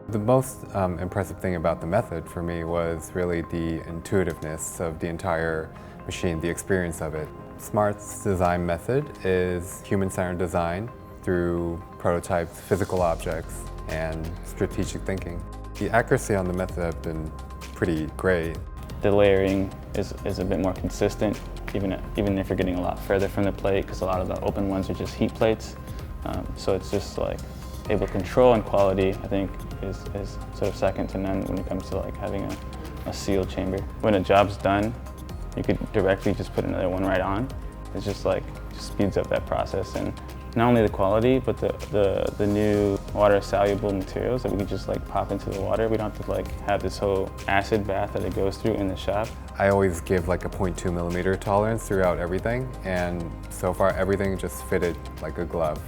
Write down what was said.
The most impressive thing about the method for me was really the intuitiveness of the entire machine, the experience of it. SMART's design method is human-centered design through prototypes, physical objects, and strategic thinking. The accuracy on the method has been pretty great. The layering is a bit more consistent, even if you're getting a lot further from the plate, because a lot of the open ones are just heat plates. So it's just like table control and quality, I think, is sort of second to none when it comes to like having a sealed chamber. When a job's done, you could directly just put another one right on. It's just like, just speeds up that process. And not only the quality, but the new water-soluble materials that we can just like pop into the water. We don't have to like have this whole acid bath that it goes through in the shop. I always give like a 0.2 millimeter tolerance throughout everything, and so far everything just fitted like a glove.